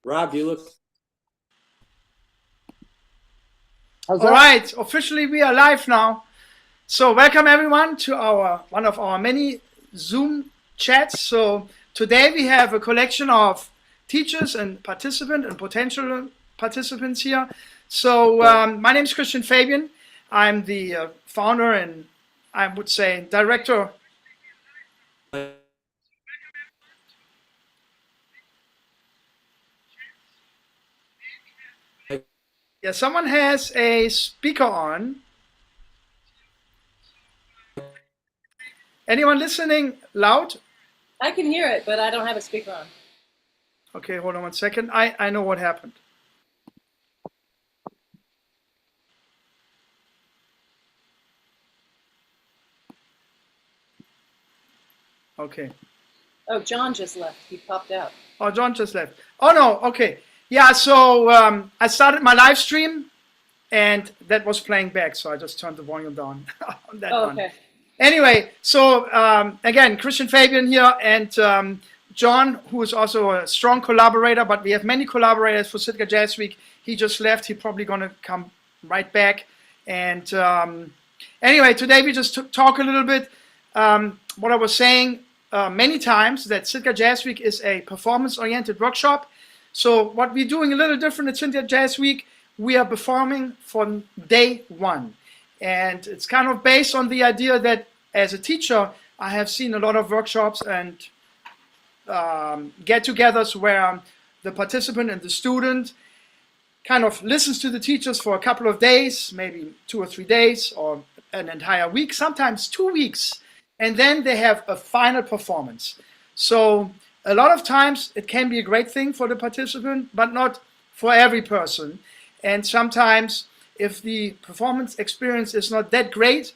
Rob, you look. All right, officially we are live now. So welcome everyone to one of our many Zoom chats. So today we have a collection of teachers and participants and potential participants here. So my name is Christian Fabian. I'm the founder and I would say director. Yeah, someone has a speaker on. Anyone listening loud? I can hear it, but I don't have a speaker on. Okay, hold on one second. I know what happened. Okay. Oh, John just left. He popped out. Oh, John just left. Oh, no. Okay. Yeah, so I started my live stream and that was playing back. So I just turned the volume down on that one. Okay. Anyway, so again, Christian Fabian here and John, who is also a strong collaborator, but we have many collaborators for Sitka Jazz Week. He just left. He's probably going to come right back. And anyway, today we just talk a little bit what I was saying many times, that Sitka Jazz Week is a performance-oriented workshop. So what we're doing a little different at Sitka Jazz Week, we are performing from day one. And it's kind of based on the idea that as a teacher, I have seen a lot of workshops and get-togethers where the participant and the student kind of listens to the teachers for a couple of days, maybe 2 or 3 days, or an entire week, sometimes 2 weeks, and then they have a final performance. So a lot of times it can be a great thing for the participant, but not for every person. And sometimes if the performance experience is not that great,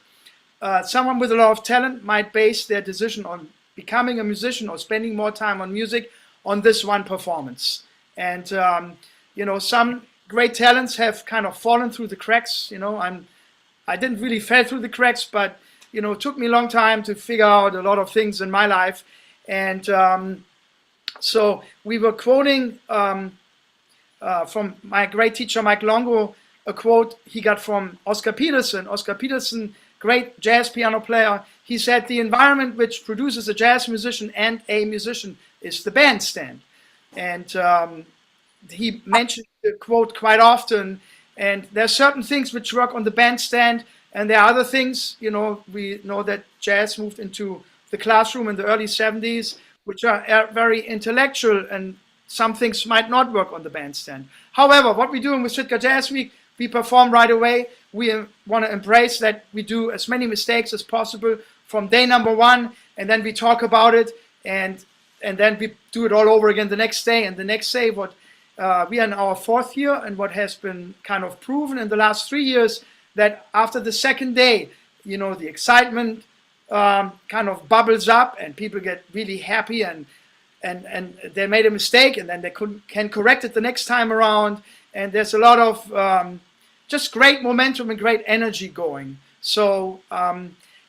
someone with a lot of talent might base their decision on becoming a musician or spending more time on music on this one performance. And you know, some great talents have kind of fallen through the cracks. You know, I didn't really fall through the cracks, but you know, it took me a long time to figure out a lot of things in my life. And so we were quoting from my great teacher, Mike Longo, a quote he got from Oscar Peterson. Oscar Peterson, great jazz piano player. He said, the environment which produces a jazz musician and a musician is the bandstand. And he mentioned the quote quite often. And there are certain things which work on the bandstand, and there are other things, you know, we know that jazz moved into the classroom in the early 70s, which are very intellectual, and some things might not work on the bandstand. However, what we're doing with Sitka Jazz Week, we perform right away. We want to embrace that we do as many mistakes as possible from day number one, and then we talk about it, and then we do it all over again the next day and the next day. What we are in our 4th year, and what has been kind of proven in the last 3 years, that after the second day, you know, the excitement kind of bubbles up and people get really happy and they made a mistake and then they can correct it the next time around. And there's a lot of just great momentum and great energy going. So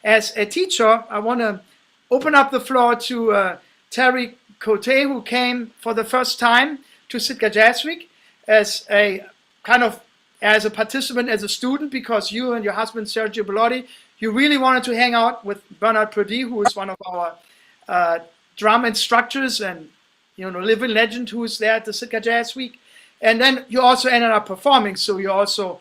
as a teacher, I want to open up the floor to Teri Cote, who came for the first time to Sitka Jazz Week as a kind of as a participant, as a student, because you and your husband, Sergio Bellotti, you really wanted to hang out with Bernard Purdie, who is one of our drum instructors and, you know, living legend who is there at the Sitka Jazz Week. And then you also ended up performing. So you also,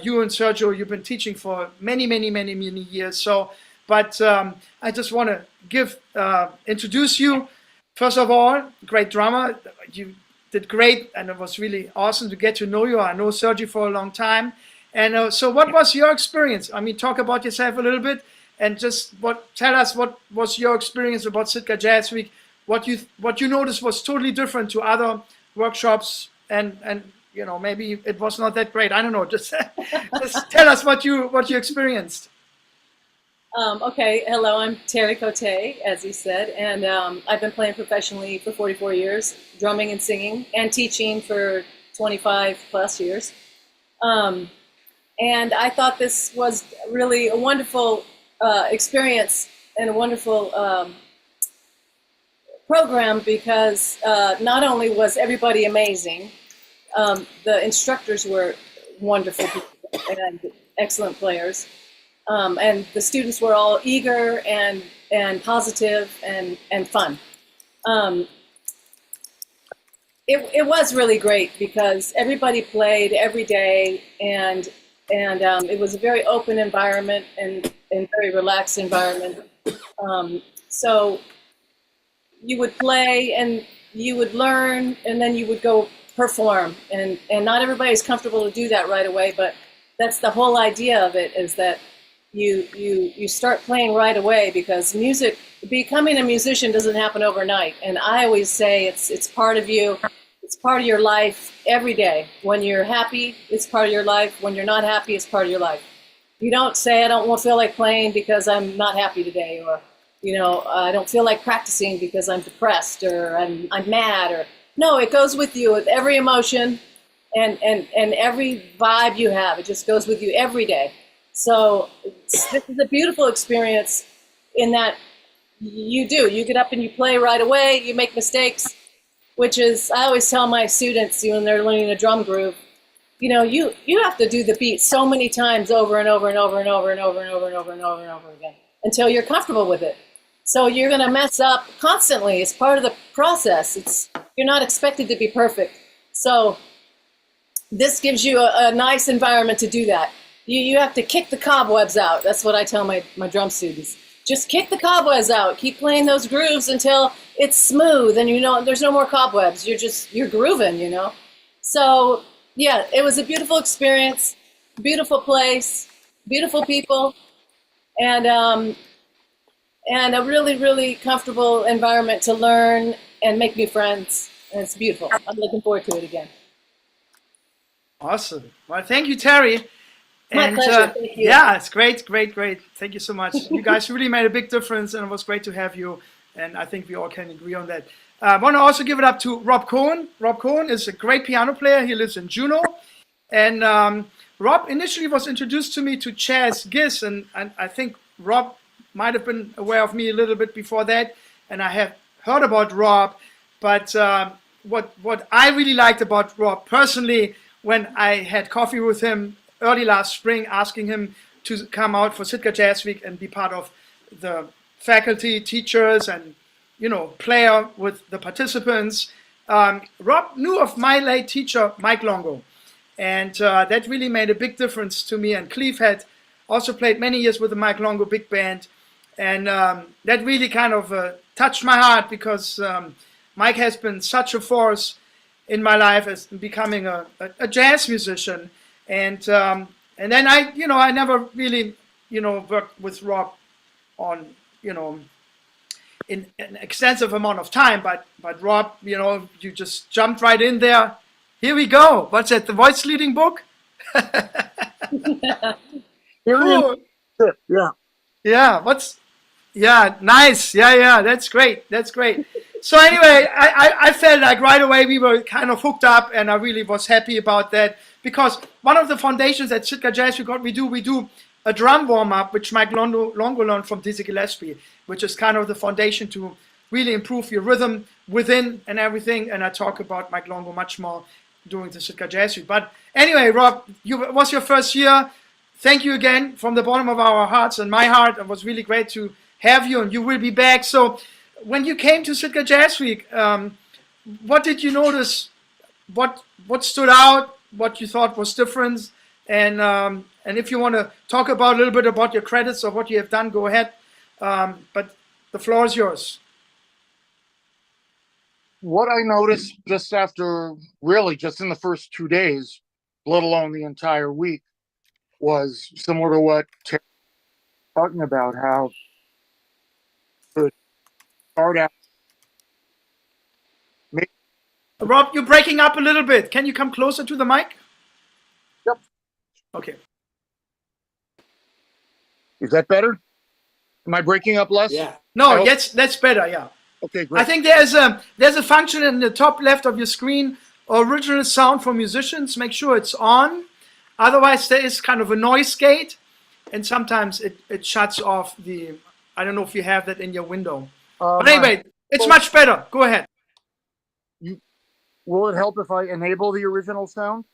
you and Sergio, you've been teaching for many, many, many, many years. So, but I just want to introduce you. First of all, great drummer. You did great, and it was really awesome to get to know you. I know Sergio for a long time. And so what was your experience? I mean, talk about yourself a little bit and just tell us what was your experience about Sitka Jazz Week, what you noticed was totally different to other workshops, and you know, maybe it was not that great. I don't know. Just tell us what you experienced. Okay, hello, I'm Teri Cote, as you said, and I've been playing professionally for 44 years, drumming and singing, and teaching for 25 plus years. And I thought this was really a wonderful experience and a wonderful program because not only was everybody amazing, the instructors were wonderful people and excellent players, and the students were all eager and positive and fun. It was really great because everybody played every day, and it was a very open environment and very relaxed environment. So you would play and you would learn, and then you would go perform. And not everybody's comfortable to do that right away, but that's the whole idea of it, is that you start playing right away, because becoming a musician doesn't happen overnight. And I always say it's part of you. It's part of your life every day. When you're happy, it's part of your life. When you're not happy, it's part of your life. You don't say, I don't feel like playing because I'm not happy today, or I don't feel like practicing because I'm depressed, or I'm mad, or no, it goes with you with every emotion and every vibe you have. It just goes with you every day. So this is a beautiful experience in that you get up and you play right away, you make mistakes, which is, I always tell my students when they're learning a drum groove, you have to do the beat so many times over and over and over and over and over and over and over and over and over again until you're comfortable with it. So you're going to mess up constantly. It's part of the process. You're not expected to be perfect. So this gives you a nice environment to do that. You have to kick the cobwebs out. That's what I tell my drum students. Just kick the cobwebs out. Keep playing those grooves until it's smooth and there's no more cobwebs. You're grooving, So yeah, it was a beautiful experience, beautiful place, beautiful people, and a really, really comfortable environment to learn and make new friends. And it's beautiful. I'm looking forward to it again. Awesome. Well, thank you, Teri. My pleasure. Thank you. Yeah, it's great. Thank you so much. You guys really made a big difference, and it was great to have you. And I think we all can agree on that. I want to also give it up to Rob Cohen. Rob Cohen is a great piano player. He lives in Juneau. And Rob initially was introduced to me to Chaz Giss, and I think Rob might have been aware of me a little bit before that, and I have heard about Rob. But what I really liked about Rob personally, when I had coffee with him early last spring, asking him to come out for Sitka Jazz Week and be part of the faculty, teachers, and player with the participants. Rob knew of my late teacher, Mike Longo, and that really made a big difference to me. And Cleave had also played many years with the Mike Longo big band, and that really kind of touched my heart, because Mike has been such a force in my life as becoming a jazz musician. And then I never really worked with Rob on in an extensive amount of time, but Rob, you just jumped right in there. Here we go. What's that? The voice leading book? Cool. Yeah. Yeah. Nice. Yeah. That's great. So anyway, I felt like right away we were kind of hooked up, and I really was happy about that, because one of the foundations at Sitka Jazz we do a drum warm-up, which Mike Longo learned from Dizzy Gillespie, which is kind of the foundation to really improve your rhythm within and everything. And I talk about Mike Longo much more during the Sitka Jazz Week. But anyway, Rob, it was your first year. Thank you again from the bottom of our hearts and my heart. It was really great to have you, and you will be back. So when you came to Sitka Jazz Week, what did you notice? What stood out? What you thought was different? And if you want to talk about a little bit about your credits or what you have done, go ahead. But the floor is yours. What I noticed just in the first 2 days, let alone the entire week, was similar to what Terry was talking about, how the start out. Rob, you're breaking up a little bit. Can you come closer to the mic? Yep. Okay. Is that better? Am I breaking up less? Yeah. No, yes, that's better. Yeah. Okay, great. I think there's a function in the top left of your screen, original sound for musicians. Make sure it's on. Otherwise, there is kind of a noise gate, and sometimes it shuts off the. I don't know if you have that in your window. But anyway, It's much better. Go ahead. Will it help if I enable the original sound?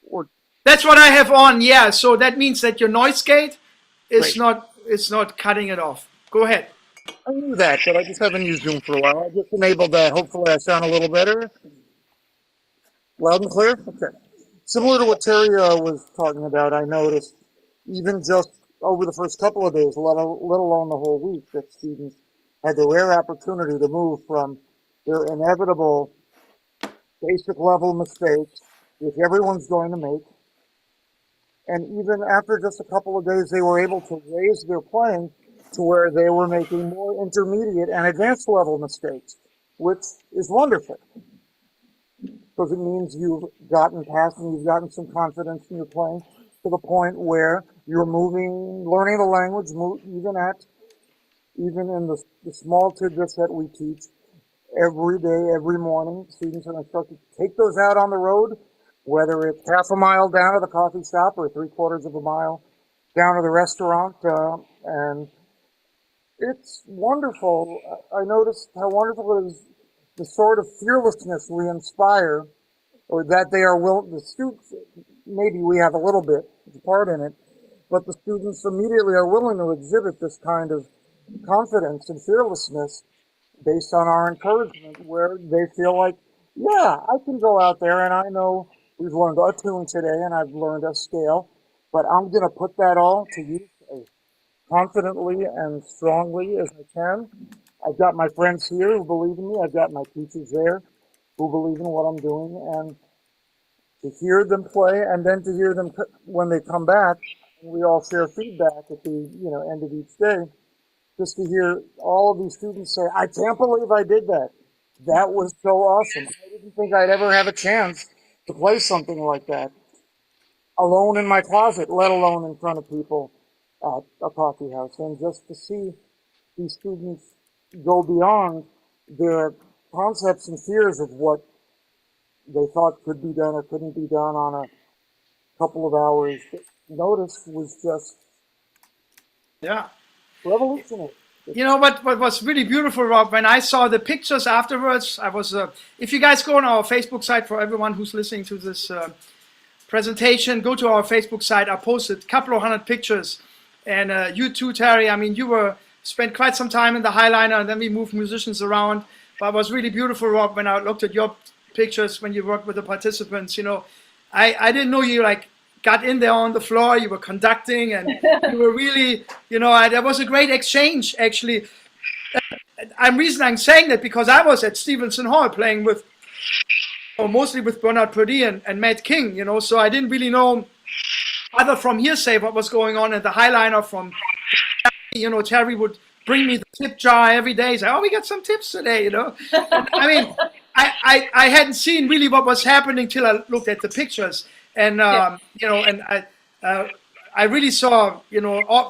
Or That's what I have on. Yeah. So that means that your noise gate is Great. not, it's not cutting it off. Go ahead. I knew that, but I just haven't used Zoom for a while. I just enabled that. Hopefully I sound a little better. Loud and clear? Okay. Similar to what Teri was talking about, I noticed even just over the first couple of days, let alone the whole week, that students had the rare opportunity to move from their inevitable basic level mistakes, which everyone's going to make, and even after just a couple of days, they were able to raise their playing to where they were making more intermediate and advanced level mistakes, which is wonderful. Because it means you've gotten past and you've gotten some confidence in your playing to the point where you're moving, learning the language, even in the small tidbits that we teach every day, every morning. Students are instructed to take those out on the road, whether it's half a mile down to the coffee shop or 3/4 of a mile down to the restaurant, and it's wonderful. I noticed how wonderful it is, the sort of fearlessness we inspire, or that they are willing, the students, maybe we have a little bit part in it, but the students immediately are willing to exhibit this kind of confidence and fearlessness based on our encouragement, where they feel like, yeah, I can go out there and I know we've learned a tune today and I've learned a scale, but I'm going to put that all to use as confidently and strongly as I can. I've got my friends here who believe in me. I've got my teachers there who believe in what I'm doing, and to hear them play and then to hear them when they come back, and we all share feedback at the end of each day, just to hear all of these students say, I can't believe I did that. That was so awesome. I didn't think I'd ever have a chance to play something like that alone in my closet, let alone in front of people at a coffee house. And just to see these students go beyond their concepts and fears of what they thought could be done or couldn't be done on a couple of hours notice was just revolutionary. You know what was really beautiful, Rob, when I saw the pictures afterwards, I was, if you guys go on our Facebook site, for everyone who's listening to this presentation, go to our Facebook site. I posted a couple of hundred pictures, and you too, Teri, I mean, you spent quite some time in the Highliner, and then we moved musicians around, but it was really beautiful, Rob, when I looked at your pictures when you worked with the participants. I didn't know you got in there on the floor, you were conducting, and you were really, there was a great exchange, actually. Reason I'm saying that because I was at Stevenson Hall playing with, mostly with Bernard Purdie and Matt King, so I didn't really know, other from hearsay, what was going on at the Highliner from, Teri would bring me the tip jar every day, say, oh, we got some tips today, I mean, I hadn't seen really what was happening till I looked at the pictures. And, and I really saw,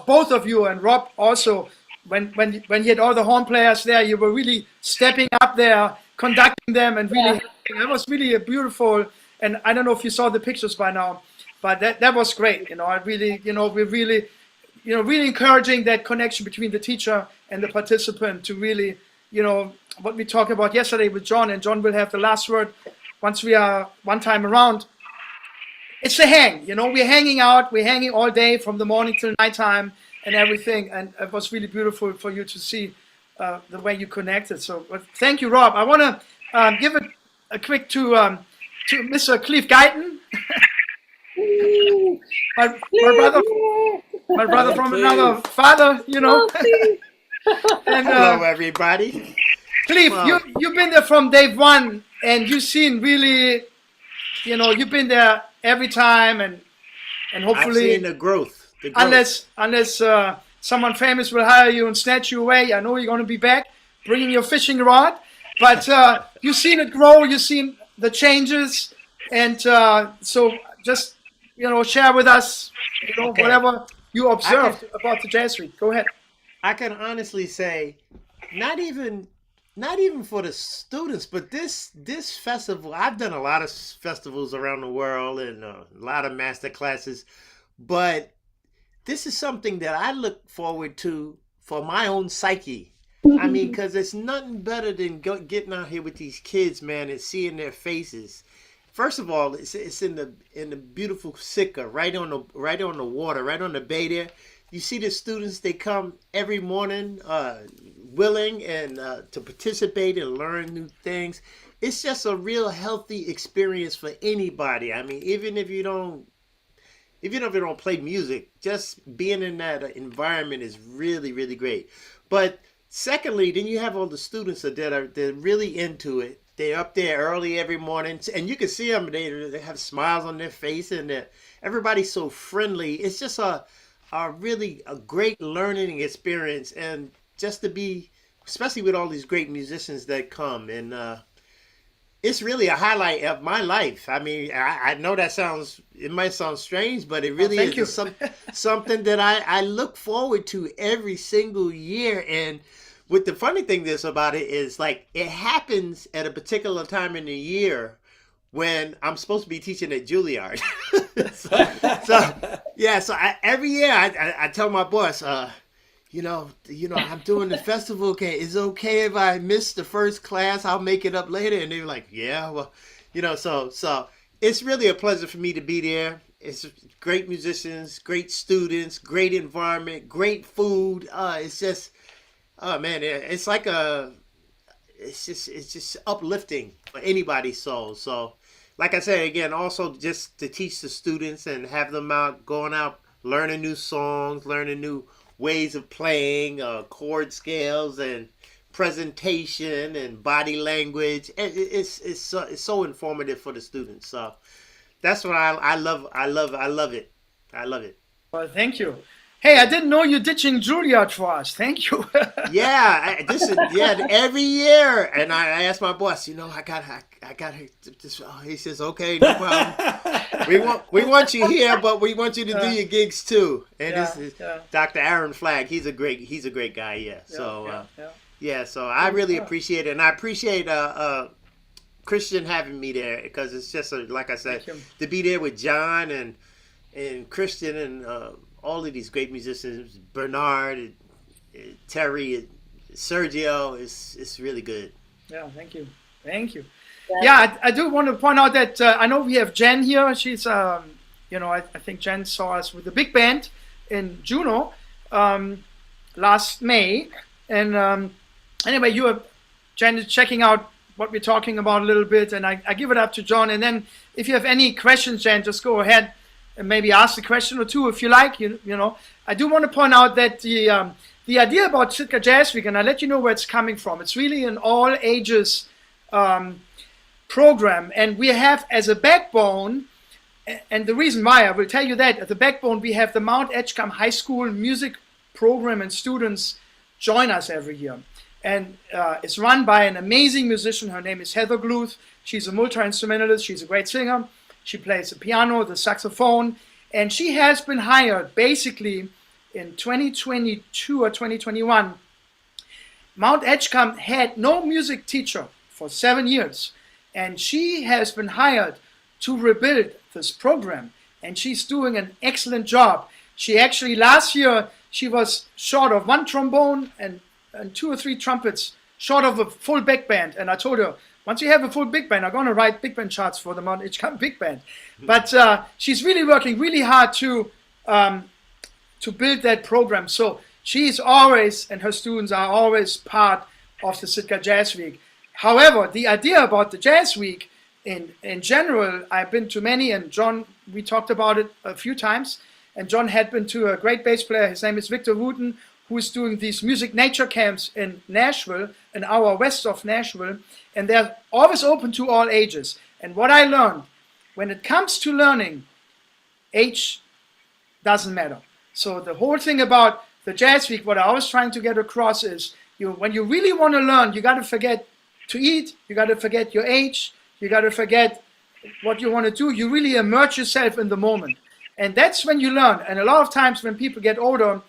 both of you and Rob also, when you had all the horn players there, you were really stepping up there, conducting them, and really, that was really a beautiful, and I don't know if you saw the pictures by now, but that was great. I really, we're really, really encouraging that connection between the teacher and the participant to really, what we talked about yesterday with John, and John will have the last word once we are one time around. It's a hang, we're hanging out, we're hanging all day from the morning till nighttime and everything. And it was really beautiful for you to see the way you connected. So thank you, Rob. I want to give a quick to Mr. Cleave Guytton. my brother from another father, And, hello, everybody. Cleave, you've been there from day one, and you've seen really, you've been there every time, and hopefully, I've seen the growth. Unless someone famous will hire you and snatch you away, I know you're going to be back, bringing your fishing rod. But you've seen it grow, you've seen the changes, and so just share with us, whatever you observed about the Jazz Week. Go ahead. I can honestly say, not even for the students, but this festival, I've done a lot of festivals around the world and a lot of master classes, but this is something that I look forward to for my own psyche. I mean, because it's nothing better than getting out here with these kids, man, and seeing their faces. First of all, it's in the beautiful Sitka, right on the water, right on the bay there. You see the students; they come every morning, willing and to participate and learn new things. It's just a real healthy experience for anybody. I mean, even if you don't play music, just being in that environment is really, really great. But secondly, then you have all the students they're really into it. They're up there early every morning, and you can see them. They have smiles on their face, and everybody's so friendly. It's just a really a great learning experience, and just to be, especially with all these great musicians that come, and it's really a highlight of my life. I mean, I know it might sound strange, but it really is something that I look forward to every single year. And what the funny thing is about it is, like, it happens at a particular time in the year when I'm supposed to be teaching at Juilliard. So every year I tell my boss, I'm doing the festival. Okay, is it okay if I miss the first class? I'll make it up later. And they were like, yeah, well, so it's really a pleasure for me to be there. It's great musicians, great students, great environment, great food. It's just, oh man, it's just uplifting for anybody's soul. So, like I said, again, also just to teach the students and have them going out, learning new songs, learning new ways of playing, chord scales and presentation and body language. It's so informative for the students. So that's what I love it. I love it. Well, thank you. Hey, I didn't know you're ditching Juilliard for us. Thank you. Yeah, every year. And I asked my boss, I got this. Oh, he says, okay, no problem. We want you here, but we want you to do your gigs too. And this is Dr. Aaron Flagg. He's a great guy. Yeah. So so I really appreciate it, and I appreciate Christian having me there, because it's just like I said, to be there with John and Christian and all of these great musicians, Bernard, Teri, Sergio, it's really good. Yeah, thank you. Yeah, I do want to point out that I know we have Jen here. She's, I think Jen saw us with the big band in Juneau last May. And anyway, Jen is checking out what we're talking about a little bit, and I give it up to John. And then if you have any questions, Jen, just go ahead and maybe ask a question or two if you like. I do want to point out that the idea about Sitka Jazz Week, and I'll let you know where it's coming from. It's really an all ages program, and we have as a backbone, and the reason why I will tell you that, at the backbone we have the Mount Edgecombe High School music program, and students join us every year. And it's run by an amazing musician. Her name is Heather Gluth. She's a multi-instrumentalist. She's a great singer. She plays the piano, the saxophone, and she has been hired basically in 2022 or 2021. Mount Edgecombe had no music teacher for 7 years, and she has been hired to rebuild this program, and she's doing an excellent job. She actually, last year, she was short of 1 trombone and 2 or 3 trumpets, short of a full big band. And I told her, once you have a full big band, I'm going to write big band charts for the Mount Edgecombe Big Band. But she's really working really hard to build that program. So she's always, and her students are always part of the Sitka Jazz Week. However, the idea about the Jazz Week in general, I've been to many, and John, we talked about it a few times, and John had been to a great bass player. His name is Victor Wooten, who is doing these music nature camps in Nashville, an hour west of Nashville, and they're always open to all ages. And what I learned, when it comes to learning, age doesn't matter. So the whole thing about the Jazz Week, what I was trying to get across is, when you really want to learn, you got to forget to eat, you got to forget your age, you got to forget what you want to do. You really immerse yourself in the moment. And that's when you learn. And a lot of times when people get older,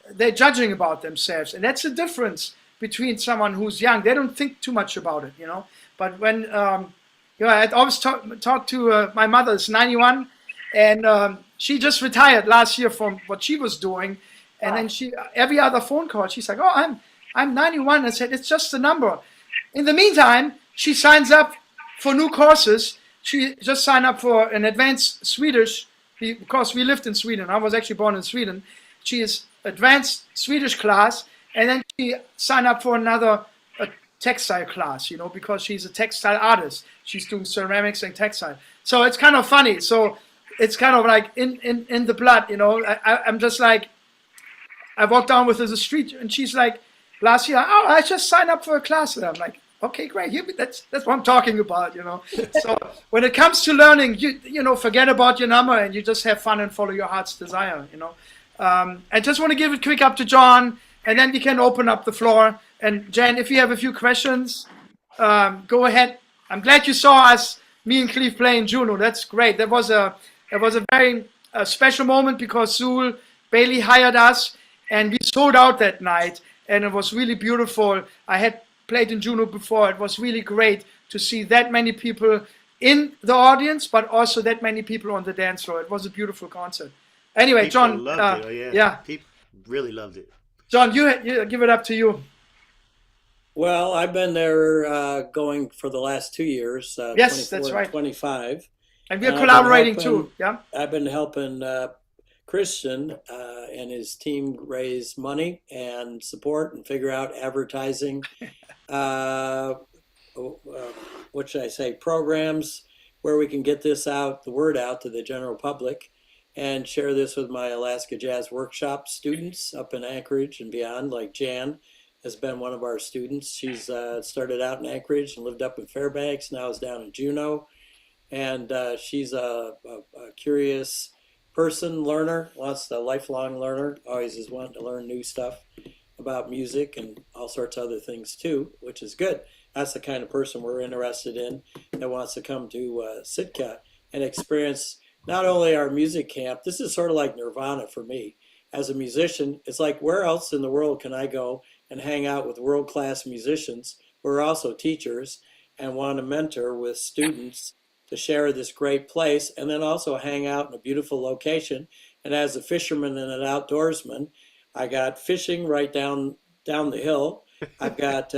they're judging about themselves. And that's the difference between someone who's young. They don't think too much about it, But when, I always talk to my mother, is 91, and she just retired last year from what she was doing. And then every other phone call, she's like, oh, I'm 91. I said, it's just a number. In the meantime, she signs up for new courses. She just signed up for an advanced Swedish, because we lived in Sweden. I was actually born in Sweden. She is advanced Swedish class, and then she signed up for another textile class, you know, because she's a textile artist. She's doing ceramics and textile. So it's kind of funny. So it's kind of like in the blood, you know. I'm just like, I walked down with her the street, and she's like, last year, oh, I just signed up for a class. And I'm like, okay, great. That's what I'm talking about, you know. So when it comes to learning, you know, forget about your number and you just have fun and follow your heart's desire, you know. I just want to give it quick up to John, and then we can open up the floor. And Jen, if you have a few questions, go ahead. I'm glad you saw us, me and Cleave, play in Juneau. That's great. That was a very special moment because Zul Bailey hired us, and we sold out that night, and it was really beautiful. I had played in Juneau before. It was really great to see that many people in the audience, but also that many people on the dance floor. It was a beautiful concert. Anyway, People John, loved it. yeah, People really loved it. John, you give it up to you. Well, I've been there going for the last 2 years. Yes, 24 that's and right. 25. And we're I've been collaborating helping- too. Yeah. I've been helping Christian and his team raise money and support and figure out advertising. What should I say? Programs where we can get this out, the word out to the general public, and share this with my Alaska Jazz Workshop students up in Anchorage and beyond. Like Jan has been one of our students. She's started out in Anchorage and lived up in Fairbanks. Now is down in Juneau, and she's a curious person, learner, wants a lifelong learner, always is wanting to learn new stuff about music and all sorts of other things too, which is good. That's the kind of person we're interested in that wants to come to Sitka and experience not only our music camp. This is sort of like nirvana for me. As a musician, it's like, where else in the world can I go and hang out with world-class musicians who are also teachers and want to mentor with students to share this great place, and then also hang out in a beautiful location. And as a fisherman and an outdoorsman, I got fishing right down the hill. I've got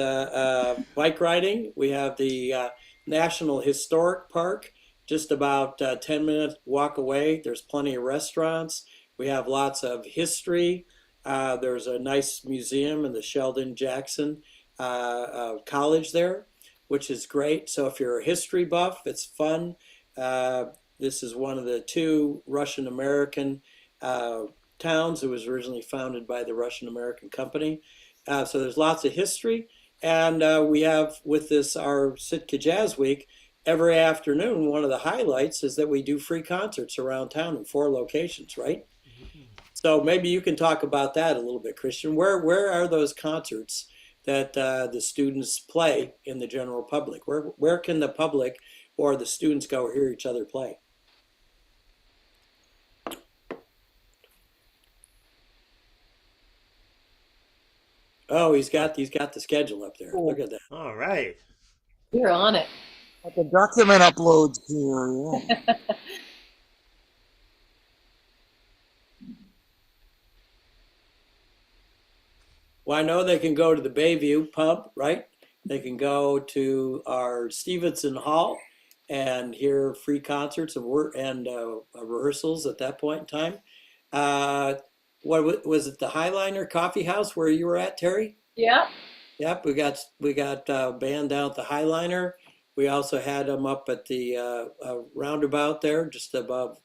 bike riding. We have the National Historic Park just about 10-minute walk away. There's plenty of restaurants. We have lots of history. There's a nice museum in the Sheldon Jackson College there, which is great. So if you're a history buff, it's fun. This is one of the 2 Russian-American towns. It was originally founded by the Russian-American company. So there's lots of history. And we have, with this, our Sitka Jazz Week, every afternoon, one of the highlights is that we do free concerts around town in 4 locations, right? Mm-hmm. So maybe you can talk about that a little bit, Christian. Where are those concerts that the students play in the general public? Where can the public or the students go hear each other play? Oh, he's got the schedule up there. Look at that. All right. You're on it. Like the document uploads here. Yeah. Well, I know they can go to the Bayview pub, right? They can go to our Stevenson Hall and hear free concerts and rehearsals at that point in time. What was it? The Highliner Coffee House where you were at, Teri? Yeah. Yep, we got a band down at the Highliner. We also had them up at the roundabout there, just about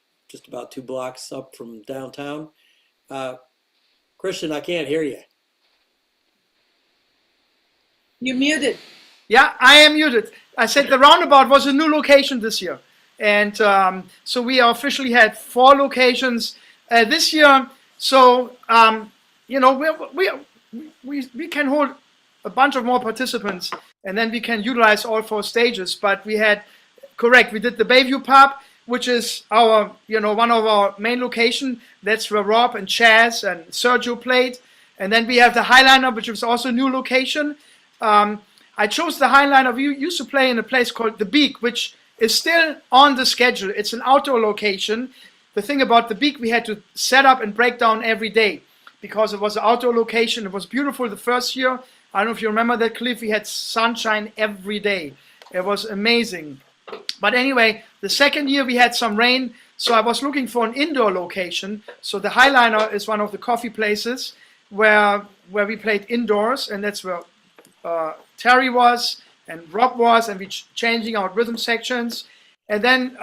2 blocks up from downtown. Christian, I can't hear you. You muted. Yeah, I am muted. I said the roundabout was a new location this year. And so we officially had 4 locations this year. So, you know, we can hold a bunch of more participants, and then we can utilize all 4 stages. But we did the Bayview Pub, which is our, you know, one of our main location. That's where Rob and Chaz and Sergio played. And then we have the Highliner, which was also a new location. I chose the Highliner. We used to play in a place called The Beak, which is still on the schedule. It's an outdoor location. The thing about The Beak, we had to set up and break down every day because it was an outdoor location. It was beautiful the first year. I don't know if you remember that, Cliff. We had sunshine every day. It was amazing. But anyway, the second year we had some rain, so I was looking for an indoor location. So the Highliner is one of the coffee places where we played indoors, and that's where Teri was and Rob was, and we changing out rhythm sections. And then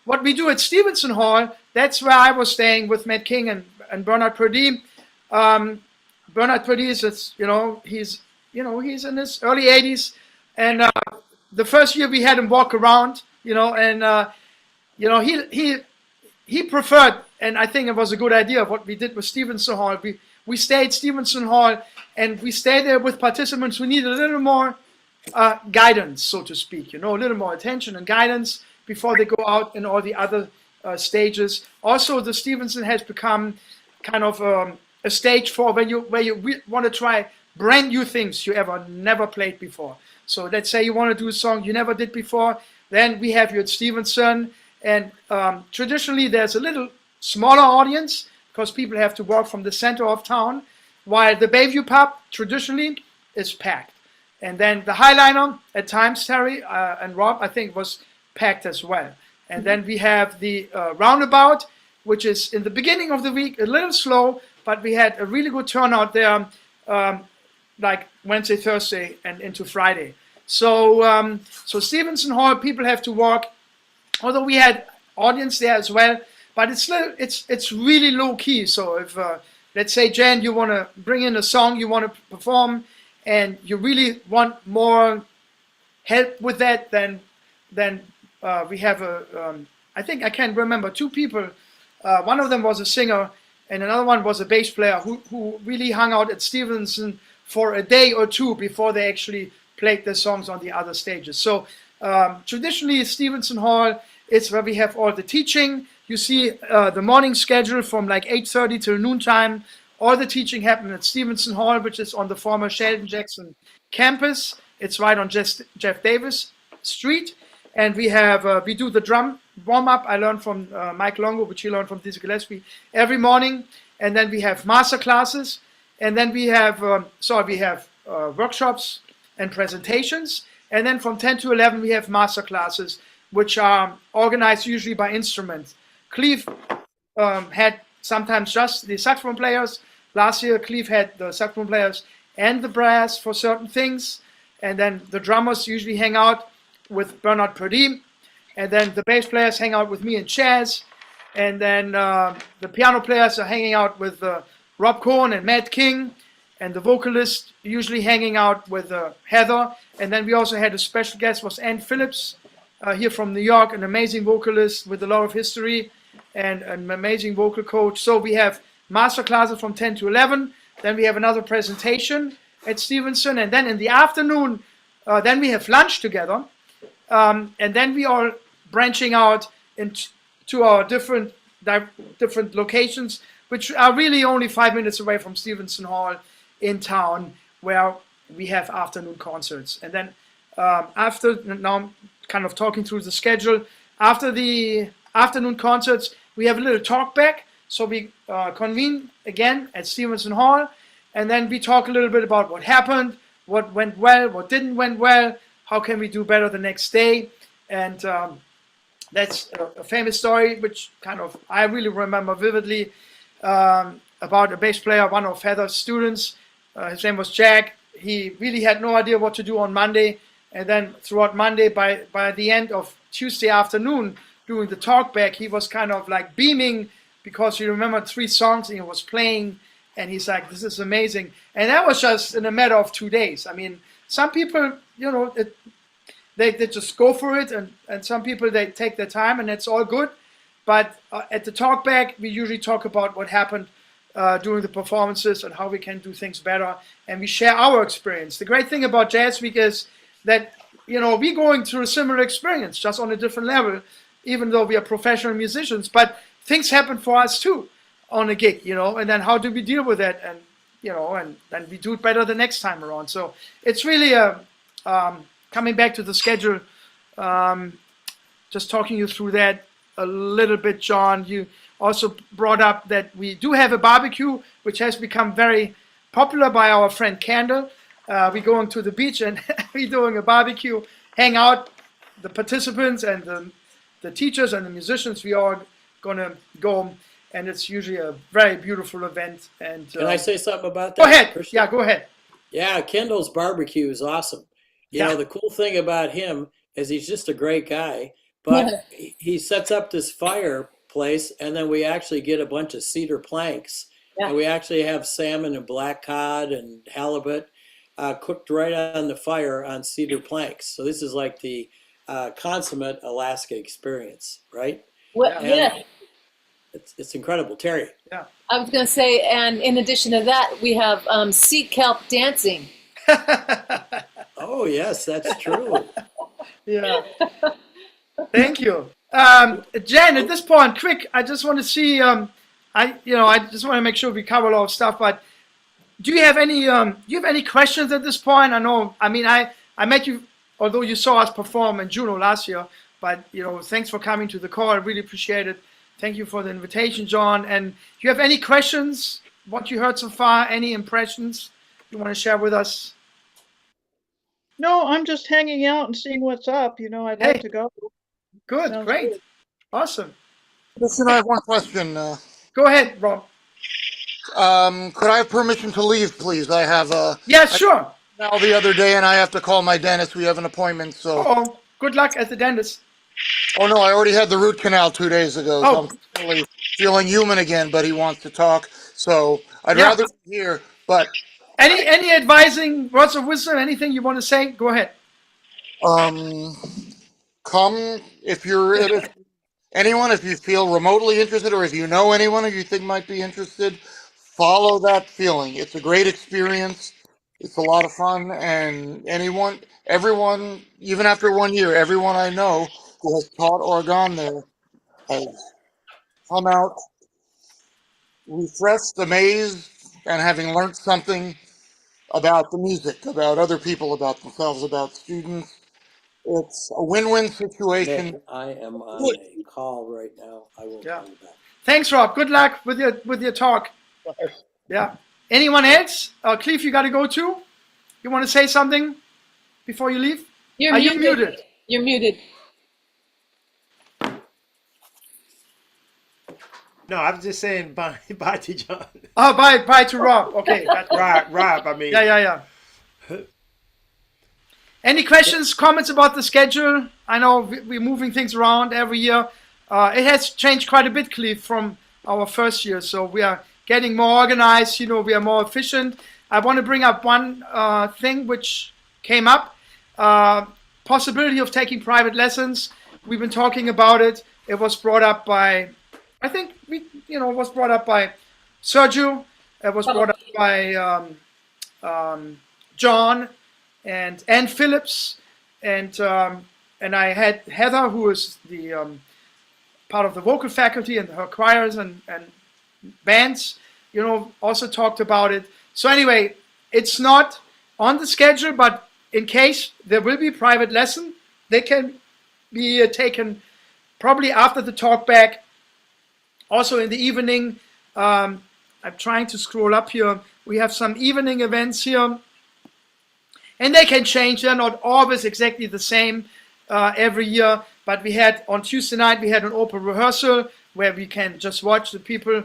what we do at Stevenson Hall, that's where I was staying with Matt King and Bernard Purdie. Bernard Purdie is, he's in his early 80s, and the first year we had him walk around, and he preferred, and I think it was a good idea what we did with Stevenson Hall. We stayed Stevenson Hall, and we stayed there with participants who needed a little more guidance, so to speak, a little more attention and guidance before they go out in all the other stages. Also, the Stevenson has become kind of a stage for where you want to try brand new things you never played before. So let's say you want to do a song you never did before, then we have you at Stevenson. And traditionally, there's a little smaller audience because people have to walk from the center of town, while the Bayview Pub traditionally is packed. And then the Highliner, at times, Teri and Rob, I think, was packed as well. And then we have the Roundabout, which is in the beginning of the week, a little slow, but we had a really good turnout there, like Wednesday, Thursday, and into Friday. So Stevenson Hall, people have to walk, although we had audience there as well, but it's really low key. So if let's say, Jan, you want to bring in a song you want to perform, and you really want more help with that, then we have I think I can remember two people. One of them was a singer, and another one was a bass player who really hung out at Stevenson for a day or two before they actually played their songs on the other stages. So traditionally, Stevenson Hall is where we have all the teaching. You see the morning schedule from like 8:30 till noontime. All the teaching happened at Stevenson Hall, which is on the former Sheldon Jackson campus. It's right on Jeff Davis Street. And we do the drum warm-up. I learned from Mike Longo, which he learned from Dizzy Gillespie, every morning. And then we have master classes. And then we have workshops and presentations. And then from 10 to 11, we have master classes, which are organized usually by instrument. Cleave had sometimes just the saxophone players. Last year, Cleave had the saxophone players and the brass for certain things. And then the drummers usually hang out with Bernard Purdie. And then the bass players hang out with me and Chaz. And then the piano players are hanging out with Rob Cohen and Matt King. And the vocalist usually hanging out with Heather. And then we also had a special guest, was Ann Phillips, here from New York, an amazing vocalist with a lot of history and an amazing vocal coach. So we have master classes from 10 to 11. Then we have another presentation at Stevenson. And then in the afternoon, then we have lunch together. And then we are branching out into our different locations, which are really only 5 minutes away from Stevenson Hall in town, where we have afternoon concerts. And then now I'm kind of talking through the schedule. After the afternoon concerts, we have a little talk back. So we convene again at Stevenson Hall, and then we talk a little bit about what happened, what went well, what didn't went well, how can we do better the next day. And that's a famous story, which kind of I really remember vividly, about a bass player, one of Heather's students. His name was Jack. He really had no idea what to do on Monday. And then throughout Monday, by the end of Tuesday afternoon, doing the talk back, he was kind of like beaming because he remembered 3 songs and he was playing. And he's like, this is amazing. And that was just in a matter of 2 days. I mean, some people, they just go for it. And some people, they take their time, and it's all good. But at the talk back, we usually talk about what happened during the performances and how we can do things better. And we share our experience. The great thing about Jazz Week is that, we're going through a similar experience, just on a different level, even though we are professional musicians. But things happen for us too on a gig, and then how do we deal with that? And, and then we do it better the next time around. So it's really coming back to the schedule, just talking you through that a little bit, John. You also brought up that we do have a barbecue, which has become very popular by our friend Candle. We're going to the beach and we're doing a barbecue, hang out. The participants and the teachers and the musicians, we are gonna go, and it's usually a very beautiful event. And Can I say something about that? go ahead. Christian? Yeah, go ahead. Yeah, Kendall's barbecue is awesome. You Yeah. know, the cool thing about him is he's just a great guy, but he sets up this fireplace, and then we actually get a bunch of cedar planks, Yeah. and we actually have salmon and black cod and halibut cooked right on the fire on cedar planks. So this is like the consummate Alaska experience, right? What, yeah. It's incredible. Teri. I was going to say, and in addition to that, we have sea kelp dancing. Oh, yes, that's true. Yeah. Thank you. Jen, at this point, quick, I just want to see, I just want to make sure we cover a lot of stuff, but do you have any questions at this point? I met you, although you saw us perform in Juneau last year, but, thanks for coming to the call. I really appreciate it. Thank you for the invitation, John. And do you have any questions, what you heard so far, any impressions you want to share with us? No, I'm just hanging out and seeing what's up. I'd Hey. like to go. Good, Sounds great, good. awesome. Listen, I have one question. Go ahead, Rob. Could I have permission to leave, please? I have Yeah, sure. now the other day, and I have to call my dentist. We have an appointment, so. Oh, good luck at the dentist. Oh no, I already had the root canal 2 days ago. So Oh. I'm really feeling human again, but he wants to talk, so I'd Yeah. rather be here. But Any advising words of wisdom? Anything you want to say? Go ahead. come if if you feel remotely interested, or if you know anyone who you think might be interested, follow that feeling. It's a great experience. It's a lot of fun, and everyone, even after 1 year, everyone I know who has taught or gone there has come out refreshed, amazed, and having learned something about the music, about other people, about themselves, about students. It's a win-win situation. Nick, I am on a call right now. I will Yeah. call you back. Thanks, Rob. Good luck with your talk. Yeah. Anyone else? Cleave, you got to go too? You want to say something before you leave? You're Are muted. you muted? You're muted. No, I was just saying bye, bye to John. Oh, bye to Rob. Okay. Rob, I mean. Yeah. Any questions, comments about the schedule? I know we're moving things around every year. It has changed quite a bit, Cleave, from our first year. So we are getting more organized. We are more efficient. I want to bring up one thing which came up. Possibility of taking private lessons. We've been talking about it. It was brought up by, I think, it was brought up by Sergio. It was brought up by John and Ann Phillips, and I had Heather, who is the part of the vocal faculty and her choirs and bands, also talked about it. So anyway, it's not on the schedule, but in case there will be private lesson, they can be taken probably after the talk back. Also in the evening, I'm trying to scroll up here. We have some evening events here. And they can change. They're not always exactly the same every year. But we had, on Tuesday night, we had an open rehearsal where we can just watch the people.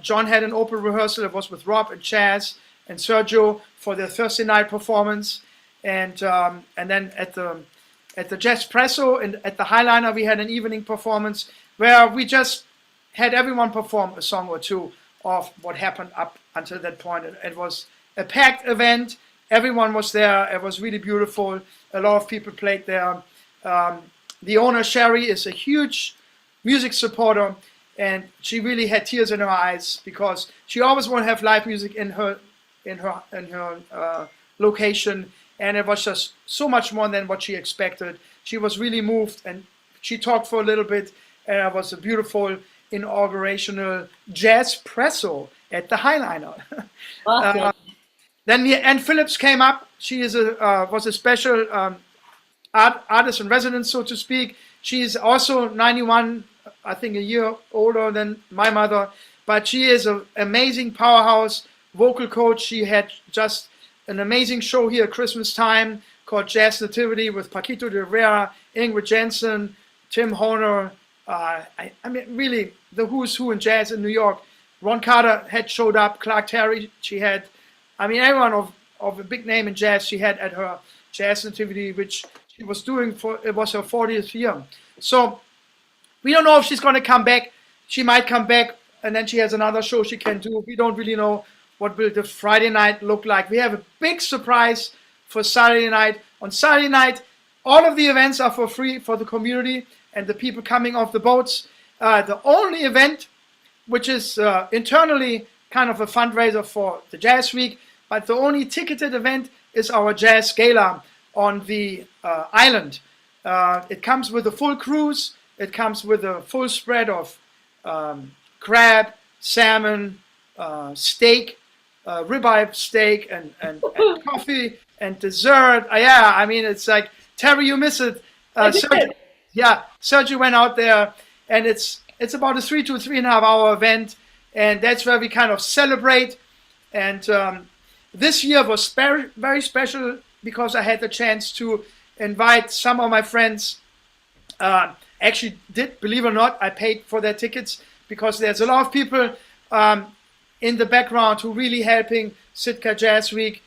John had an open rehearsal. It was with Rob and Chaz and Sergio for their Thursday night performance. And then at the Jazz Presso and at the Highliner, we had an evening performance where we just had everyone perform a song or two of what happened up until that point. It was a packed event. Everyone was there. It was really beautiful. A lot of people played there. The owner, Sherry, is a huge music supporter, and she really had tears in her eyes because she always wanted to have live music in her location, and it was just so much more than what she expected. She was really moved, and she talked for a little bit, and it was a beautiful inaugurational Jazz Presso at the Highliner. Awesome. Then Ann Phillips came up. She is was a special artist in residence, so to speak. She is also 91, I think a year older than my mother, but she is an amazing powerhouse vocal coach. She had just an amazing show here at Christmas time called Jazz Nativity with Paquito de Rivera, Ingrid Jensen, Tim Horner. I mean, really, the who's who in jazz in New York. Ron Carter had showed up, Clark Terry, she had, I mean, everyone of a big name in jazz she had at her Jazz Nativity, which she was doing it was her 40th year. So we don't know if she's going to come back. She might come back, and then she has another show she can do. We don't really know what will the Friday night look like. We have a big surprise for Saturday night. On Saturday night, all of the events are for free for the community and the people coming off the boats. The only event, which is internally kind of a fundraiser for the Jazz Week, but the only ticketed event is our Jazz Gala on the island. It comes with a full cruise. It comes with a full spread of crab, salmon, steak, ribeye steak, and coffee and dessert. Yeah, I mean, it's like, Teri, you miss it. Sergio went out there, and it's about a 3 to 3.5 hour event, and that's where we kind of celebrate. And this year was very special because I had the chance to invite some of my friends. Actually, believe it or not, I paid for their tickets because there's a lot of people in the background who really helping Sitka Jazz Week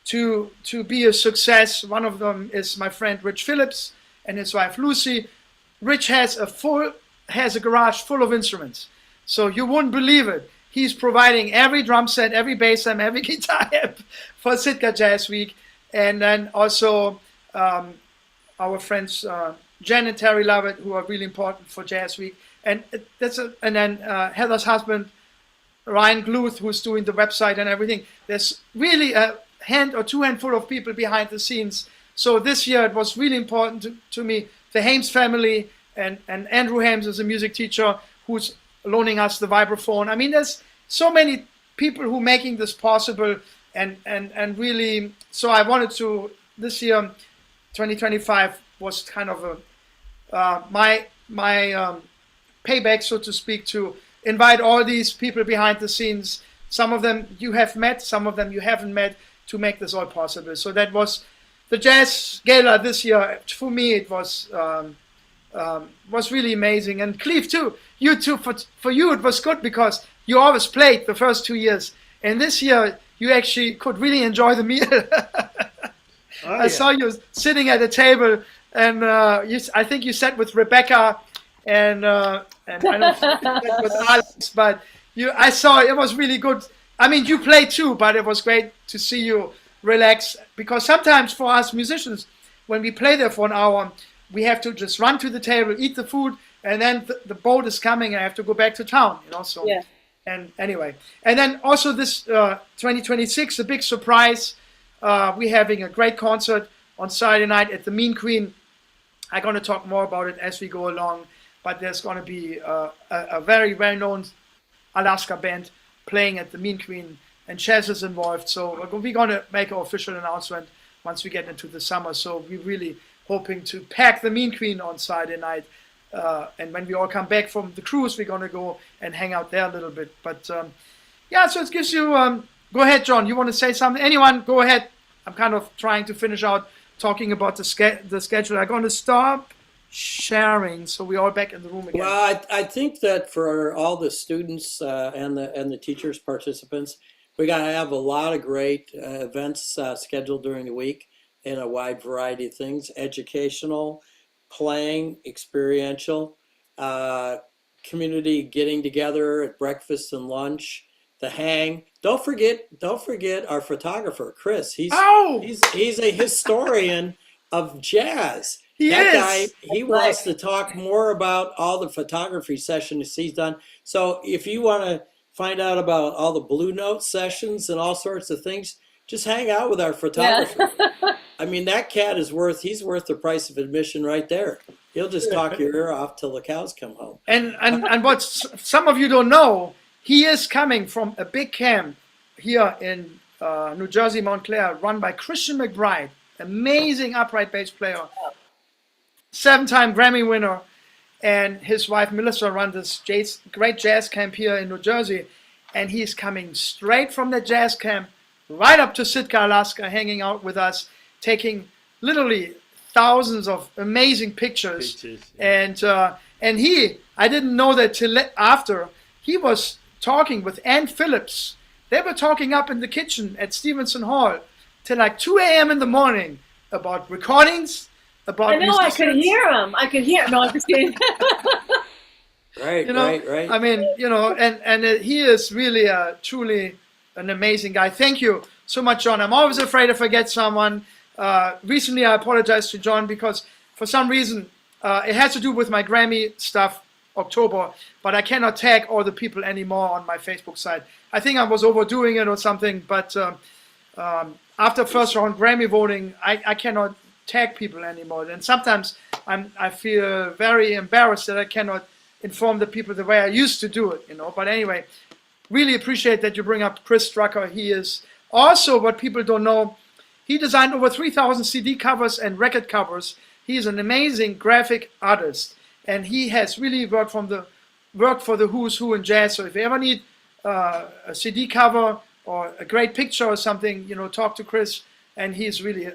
to be a success. One of them is my friend Rich Phillips and his wife Lucy. Rich has a garage full of instruments, so you wouldn't believe it. He's providing every drum set, every bass amp, every guitar amp for Sitka Jazz Week, and then also our friends Jen and Terry Lovett, who are really important for Jazz Week, and then Heather's husband Ryan Gluth, who's doing the website and everything. There's really a hand or two handful of people behind the scenes. So this year it was really important to me. The Hames family and Andrew Hames is a music teacher who's loaning us the vibraphone. I mean, there's so many people who making this possible, and really. So I wanted to, this year, 2025 was kind of my payback, so to speak, to invite all these people behind the scenes. Some of them you have met, some of them you haven't met, to make this all possible. So that was the Jazz Gala this year. For me, it was really amazing. And Cleave too, you too. For you, it was good because you always played the first 2 years, and this year you actually could really enjoy the meal. I saw you sitting at a table, and I think you sat with Rebecca and I don't think with Alex, but I saw it was really good. I mean, you played too, but it was great to see you relax, because sometimes for us musicians, when we play there for an hour, we have to just run to the table, eat the food, and then the boat is coming and I have to go back to town, so yeah. And anyway, and then also this 2026, a big surprise, we're having a great concert on Saturday night at the Mean Queen. I'm going to talk more about it as we go along, but there's going to be a very well-known Alaska band playing at the Mean Queen, and Chess is involved. So we're going to make an official announcement once we get into the summer. So we're really hoping to pack the Mean Queen on Saturday night. And when we all come back from the cruise, we're going to go and hang out there a little bit. But yeah, so it gives you, go ahead, John, you want to say something? Anyone, go ahead. I'm kind of trying to finish out talking about the schedule. I'm going to stop sharing, so we're all back in the room again. Well, I think that for all the students and the teachers, participants, we got to have a lot of great events scheduled during the week in a wide variety of things: educational, playing, experiential, community getting together at breakfast and lunch, the hang. Don't forget our photographer, Chris. He's a historian of jazz. That guy, he wants to talk more about all the photography sessions he's done. So if you want to find out about all the Blue Note sessions and all sorts of things, just hang out with our photographer. Yeah. I mean, that cat he's worth the price of admission right there. He'll just talk your ear off till the cows come home. And what some of you don't know, he is coming from a big camp here in New Jersey, Montclair, run by Christian McBride, amazing upright bass player, 7-time Grammy winner, and his wife Melissa run this great jazz camp here in New Jersey, and he's coming straight from the jazz camp right up to Sitka, Alaska, hanging out with us, taking literally thousands of amazing pictures. Yeah. And I didn't know that till after, he was talking with Ann Phillips. They were talking up in the kitchen at Stevenson Hall till like 2 a.m. in the morning about recordings, about I know, I could musicians. hear him. I could hear. No, I'm just kidding. Right, You know, right. I mean, you know, and he is really truly an amazing guy. Thank you so much, John. I'm always afraid to forget someone. Recently, I apologized to John because for some reason, it has to do with my Grammy stuff, October, but I cannot tag all the people anymore on my Facebook site. I think I was overdoing it or something, but after first round Grammy voting, I cannot tag people anymore. And sometimes I feel very embarrassed that I cannot inform the people the way I used to do it, you know. But anyway, really appreciate that you bring up Chris Strucker. He is also, what people don't know, he designed over 3,000 CD covers and record covers. He is an amazing graphic artist, and he has really worked for the who's who in jazz. So if you ever need a CD cover or a great picture or something, you know, talk to Chris. And he's really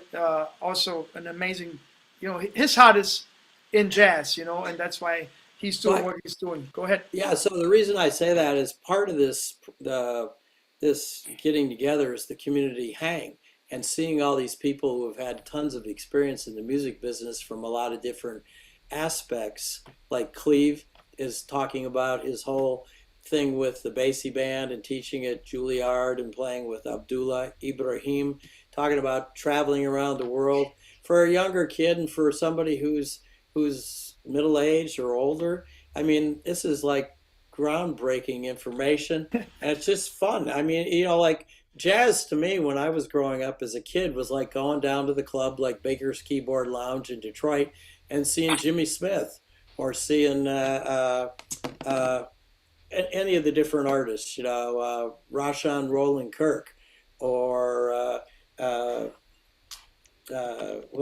also an amazing, you know, his heart is in jazz, you know, and that's why he's doing what he's doing. Go ahead. Yeah, so the reason I say that is part of this this getting together is the community hang and seeing all these people who have had tons of experience in the music business from a lot of different aspects. Like Cleave is talking about his whole thing with the Basie band and teaching at Juilliard and playing with Abdullah Ibrahim, talking about traveling around the world. For a younger kid and for somebody who's middle-aged or older, I mean, this is like groundbreaking information, and it's just fun. I mean, you know, like jazz to me when I was growing up as a kid was like going down to the club like Baker's Keyboard Lounge in Detroit and seeing Jimmy Smith or seeing any of the different artists, you know, Rashawn Roland Kirk or what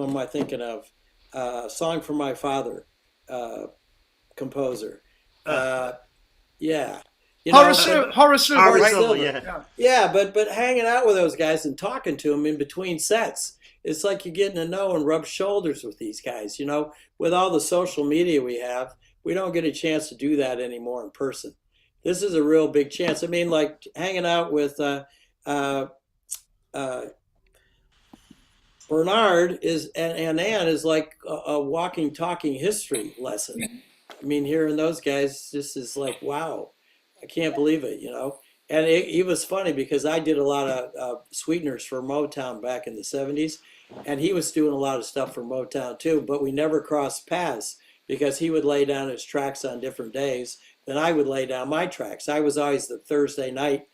am I thinking of? Song for My Father, composer. Yeah. You know, Horace Silver, right? Silver, yeah. Yeah, but hanging out with those guys and talking to them in between sets, it's like you're getting to know and rub shoulders with these guys. You know, with all the social media we have, we don't get a chance to do that anymore in person. This is a real big chance. I mean, like hanging out with Bernard and Ann is like a walking, talking history lesson. I mean, hearing those guys just is like, wow, I can't believe it, you know. And it was funny because I did a lot of sweeteners for Motown back in the 70s, and he was doing a lot of stuff for Motown too, but we never crossed paths because he would lay down his tracks on different days than I would lay down my tracks. I was always the Thursday night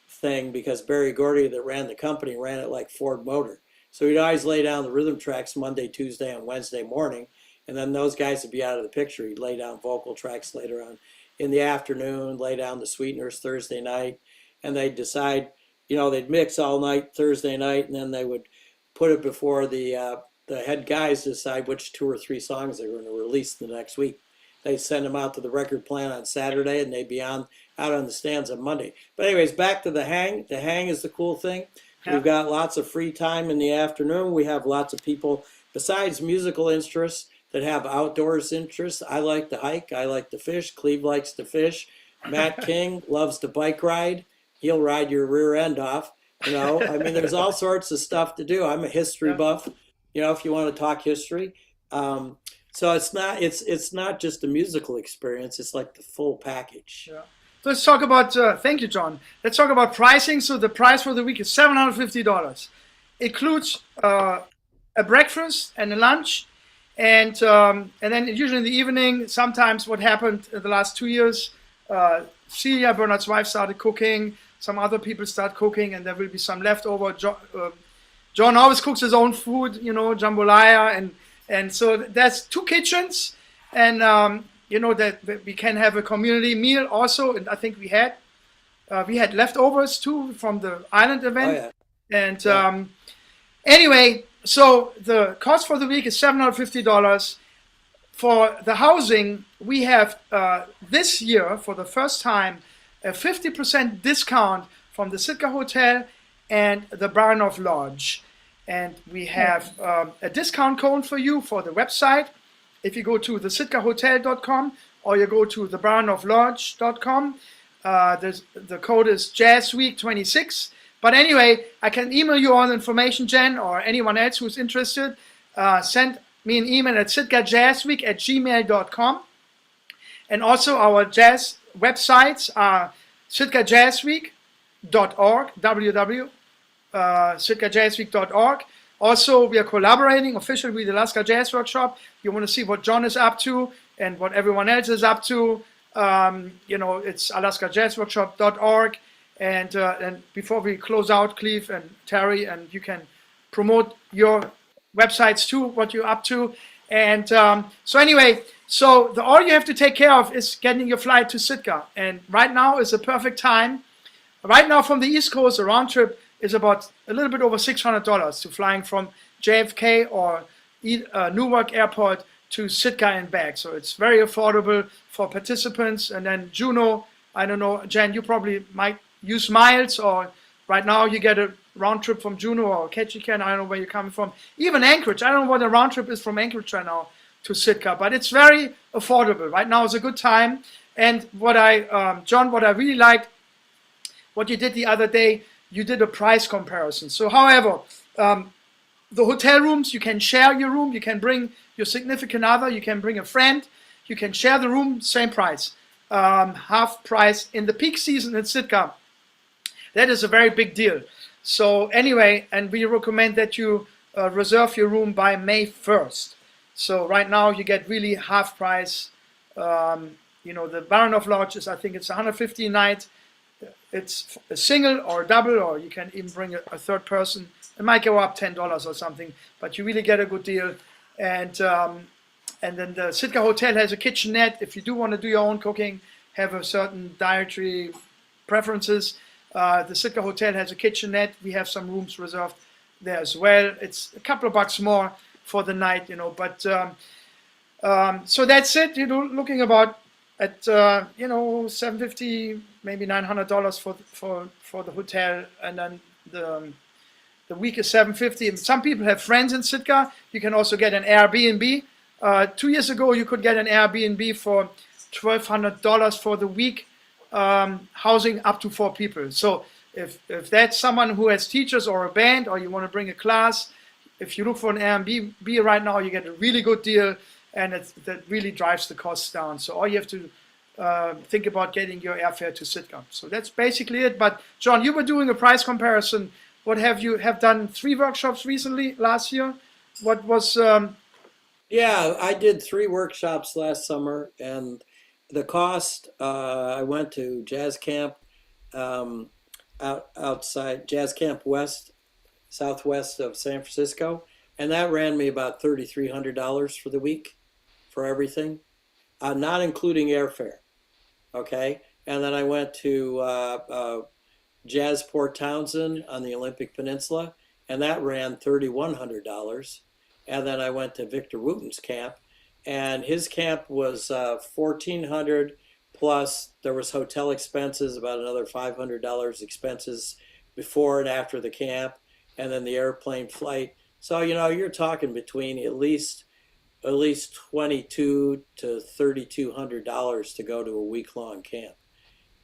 thing because Barry Gordy that ran the company ran it like Ford Motor. So he'd always lay down the rhythm tracks Monday, Tuesday, and Wednesday morning, and then those guys would be out of the picture. He'd lay down vocal tracks later on in the afternoon, lay down the sweeteners Thursday night, and they'd decide, you know, they'd mix all night Thursday night, and then they would put it before the head guys decide which 2 or 3 songs they were going to release the next week. They'd send them out to the record plant on Saturday, and they'd be out on the stands on Monday. But anyways, back to the hang. The hang is the cool thing. Yeah. We've got lots of free time in the afternoon. We have lots of people, besides musical interests, that have outdoors interests. I like to hike. I like to fish. Cleve likes to fish. Matt King loves to bike ride. He'll ride your rear end off. You know, I mean, there's all sorts of stuff to do. I'm a history buff, you know, if you want to talk history. So it's not just a musical experience. It's like the full package. Yeah. Let's talk about, thank you, John. Let's talk about pricing. So the price for the week is $750. Includes a breakfast and a lunch. And then usually in the evening, sometimes what happened in the last 2 years, Celia, Bernard's wife, started cooking. Some other people start cooking, and there will be some leftover. John always cooks his own food, you know, jambalaya, and so there's 2 kitchens, and you know that we can have a community meal also. And I think we had leftovers too from the island event. Oh, yeah. And anyway. So the cost for the week is $750. For the housing, we have this year, for the first time, a 50% discount from the Sitka Hotel and the Baranoff Lodge. And we have a discount code for you for the website. If you go to the sitkahotel.com or you go to the baranofflodge.com, the code is JazzWeek26. But anyway, I can email you all the information, Jen, or anyone else who's interested. Send me an email at sitkajazzweek@gmail.com. And also our jazz websites are sitkajazweek.org, sitkajazweek.org. Also, we are collaborating officially with the Alaska Jazz Workshop. You want to see what John is up to and what everyone else is up to. It's alaskajazzworkshop.org. And before we close out, Cleave and Teri, and you can promote your websites too, what you're up to. And so all you have to take care of is getting your flight to Sitka. And right now is a perfect time. Right now from the East Coast, a round trip is about a little bit over $600 to flying from JFK or Newark Airport to Sitka and back. So it's very affordable for participants. And then Juneau, I don't know, Jen, you probably might use miles, or right now you get a round trip from Juneau or Ketchikan, I don't know where you're coming from. Even Anchorage, I don't know what the round trip is from Anchorage right now to Sitka, but it's very affordable. Right now is a good time. And John, what I really liked, what you did the other day, you did a price comparison. So however, the hotel rooms, you can share your room, you can bring your significant other, you can bring a friend, you can share the room, same price, half price in the peak season in Sitka. That is a very big deal. So anyway, and we recommend that you reserve your room by May 1st. So right now you get really half price. The Baranoff Lodge is, I think it's $150 a night. It's a single or a double, or you can even bring a third person. It might go up $10 or something, but you really get a good deal. And then the Sitka Hotel has a kitchenette. If you do want to do your own cooking, have a certain dietary preferences, the Sitka Hotel has a kitchenette. We have some rooms reserved there as well. It's a couple of bucks more for the night, but so that's it. Looking about at $750, maybe $900 for the hotel, and then the week is $750. Some people have friends in Sitka. You can also get an Airbnb. 2 years ago, you could get an Airbnb for $1,200 for the week, housing up to 4 people. So if that's someone who has teachers or a band, or you want to bring a class, if you look for an Airbnb right now, you get a really good deal, and that really drives the costs down. So all you have to think about getting your airfare to Sitka. So that's basically it. But John, you were doing a price comparison. What you have done 3 workshops recently last year? What was? Yeah, I did 3 workshops last summer, and the cost, I went to Jazz Camp outside Jazz Camp West, southwest of San Francisco, and that ran me about $3,300 for the week for everything, not including airfare. Okay, and then I went to Jazz Port Townsend on the Olympic Peninsula, and that ran $3,100. And then I went to Victor Wooten's camp, and his camp was $1,400 plus there was hotel expenses, about another $500 expenses before and after the camp, and then the airplane flight. So you're talking between at least $2,200 to $3,200 to go to a week-long camp.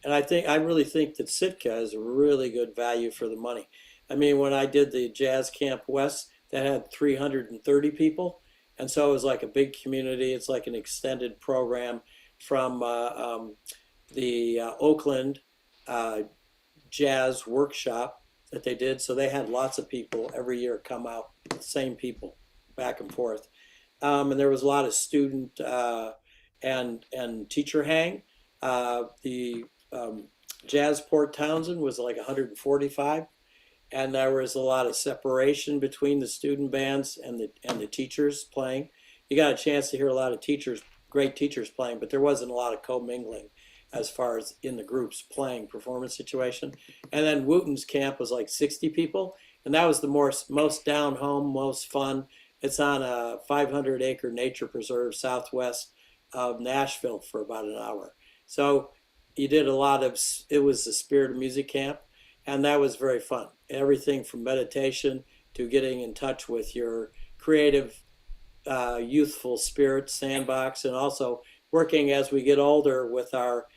And I really think that Sitka is a really good value for the money. I mean, when I did the Jazz Camp West, that had 330 people, and so it was like a big community. It's like an extended program from the Oakland Jazz Workshop that they did. So they had lots of people every year come out, the same people, back and forth. And there was a lot of student and teacher hang. The Jazz Port Townsend was like 145. And there was a lot of separation between the student bands and the teachers playing. You got a chance to hear a lot of great teachers playing, but there wasn't a lot of commingling as far as in the groups playing performance situation. And then Wooten's camp was like 60 people, and that was the most down home, most fun. It's on a 500-acre nature preserve southwest of Nashville for about an hour. So you did it was the Spirit of Music camp, and that was very fun. everything from meditation to getting in touch with your creative, youthful spirit sandbox, and also working as we get older with our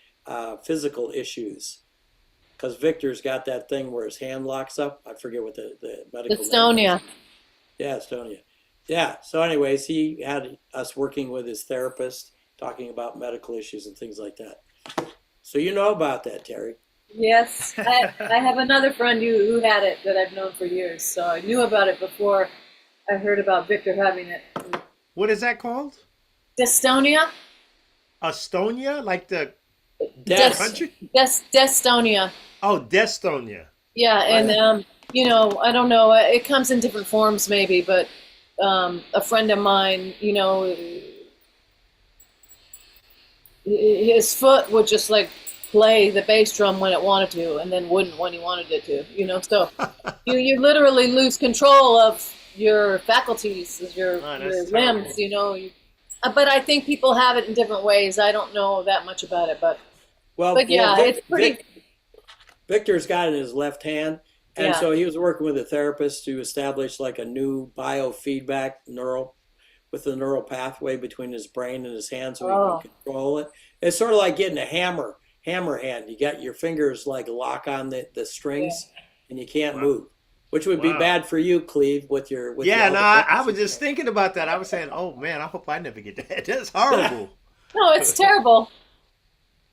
physical issues. Because Victor's got that thing where his hand locks up. I forget what the medical name is. Dystonia. Yeah, Estonia. Yeah. So, anyways, he had us working with his therapist, talking about medical issues and things like that. So you know about that, Teri. Yes, I have another friend who had it that I've known for years, so I knew about it before I heard about Victor having it. What is that called? Dystonia? Estonia, like the Death. country? Dystonia. Oh, Destonia. Yeah, and you know, I don't know. It comes in different forms, maybe, but a friend of mine, you know, his foot would just like play the bass drum when it wanted to, and then wouldn't when he wanted it to. You know, so you literally lose control of your faculties, your limbs. Terrible. You know, but I think people have it in different ways. I don't know that much about it, but yeah, it's pretty. Victor's got it in his left hand, and Yeah. so he was working with a therapist to establish like a new biofeedback with the neural pathway between his brain and his hand, so he can control it. It's sort of like getting a hammer hand. You got your fingers like lock on the strings, and you can't move, which would be bad for you, Cleave, with your. I was just thinking about that. I was saying, oh man, I hope I never get that. That's horrible. No, it's terrible.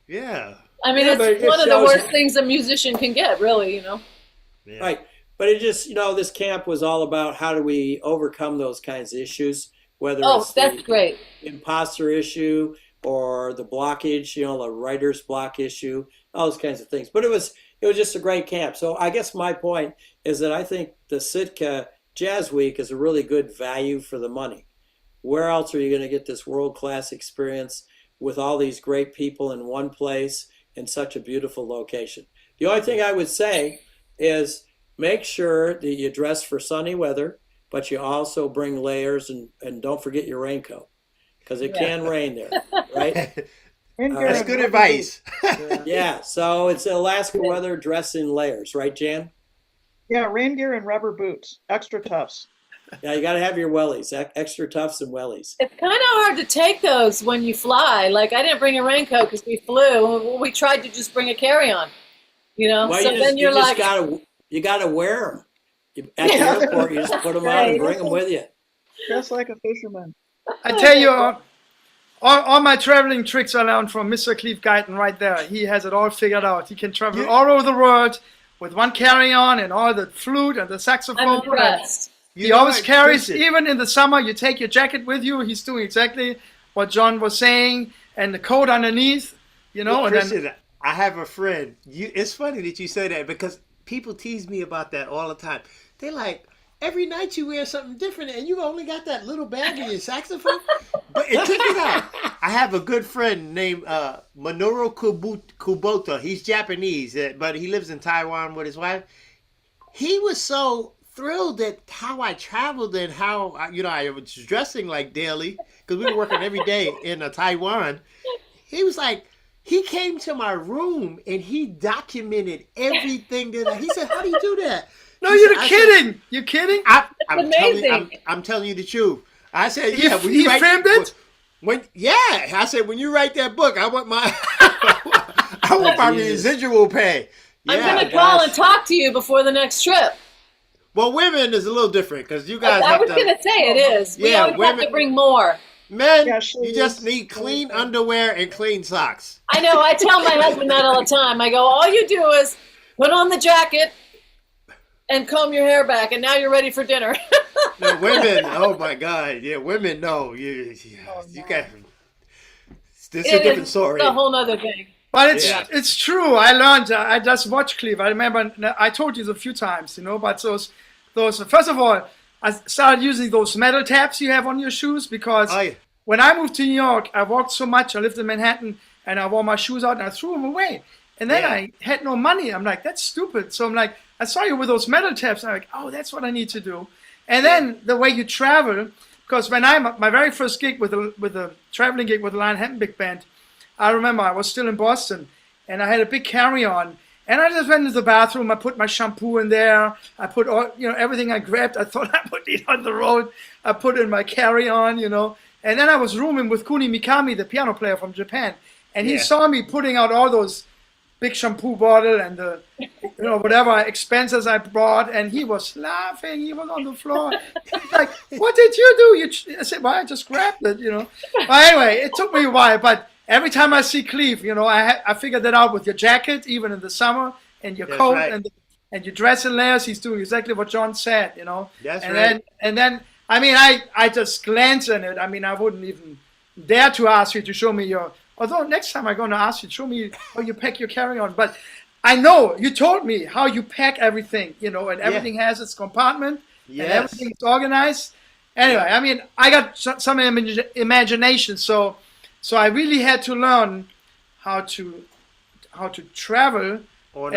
Yeah. I mean, but it's it one of the shows worst things a musician can get, really, you know. Yeah. Right. But it just, this camp was all about how do we overcome those kinds of issues, whether it's That's the great. imposter issue or the blockage, the writer's block issue, all those kinds of things. But it was just a great camp. So I guess my point is that I think the Sitka Jazz Week is a really good value for the money. Where else are you going to get this world-class experience with all these great people in one place in such a beautiful location? The only thing I would say is make sure that you dress for sunny weather, but you also bring layers and don't forget your raincoat, because it can rain there, right? That's good advice. Yeah, so it's Alaska weather, dress in layers, right, Jan? Yeah, rain gear and rubber boots, extra toughs. Yeah, you got to have your wellies, extra toughs and wellies. It's kind of hard to take those when you fly. Like, I didn't bring a raincoat because we flew. We tried to just bring a carry-on, Well, so then you're like, you got to wear them. At the airport, you just put them on and bring them with you. Just like a fisherman. I tell you, all my traveling tricks I learned from Mr. Cleave Guytton right there. He has it all figured out. He can travel all over the world with one carry-on and all the flute and the saxophone. I'm impressed. He always carries, even in the summer, you take your jacket with you. He's doing exactly what John was saying, and the coat underneath, Well, and Christian, then, I have a friend. It's funny that you say that because people tease me about that all the time. They like, every night you wear something different and you only got that little bag in your saxophone. But check it out. I have a good friend named Minoru Kubota. He's Japanese, but he lives in Taiwan with his wife. He was so thrilled at how I traveled and how I was dressing like daily, because we were working every day in Taiwan. He was like, he came to my room and he documented everything that he said, "How do you do that?" no, you're kidding. You're kidding? I'm telling you the truth. I said, He filmed it? I said, when you write that book, I want my residual pay. Yeah, I'm going to call and talk to you before the next trip. Well, women is a little different because you guys. I was going to say it is. We always have to bring more. Men, you just need clean underwear and clean socks. I know. I tell my husband that all the time. I go, all you do is put on the jacket and comb your hair back, and now you're ready for dinner. No, women. Oh my God! Yeah, women. No, you got. This is a different story. It's a whole other thing. But it's true. I learned. I just watched Cleave. I remember. I told you a few times, But those. First of all, I started using those metal tabs you have on your shoes because when I moved to New York, I walked so much. I lived in Manhattan, and I wore my shoes out and I threw them away. And then I had no money. I'm like, that's stupid. So I'm like, I saw you with those metal tabs. I'm like, oh, that's what I need to do. And then the way you travel, because when my very first gig with a traveling gig with the Lion Hampton Big Band, I remember I was still in Boston and I had a big carry-on And I just went to the bathroom. I put my shampoo in there. I put all, everything I grabbed. I thought I would need on the road. I put in my carry-on, And then I was rooming with Kuni Mikami, the piano player from Japan. And he saw me putting out all those big shampoo bottle and the, whatever expenses I brought. And he was laughing. He was on the floor. He's like, what did you do? I said, well, I just grabbed it, But anyway, it took me a while. But every time I see Cleave, I figured that out with your jacket, even in the summer, and your coat and your dress in layers. He's doing exactly what John said, That's and right. Then, I mean, I just glance in it. I mean, I wouldn't even dare to ask you to show me although next time I'm going to ask you, show me how you pack your carry-on. But I know you told me how you pack everything, and everything has its compartment and everything is organized. Anyway, I mean, I got some imagination, so I really had to learn how to travel on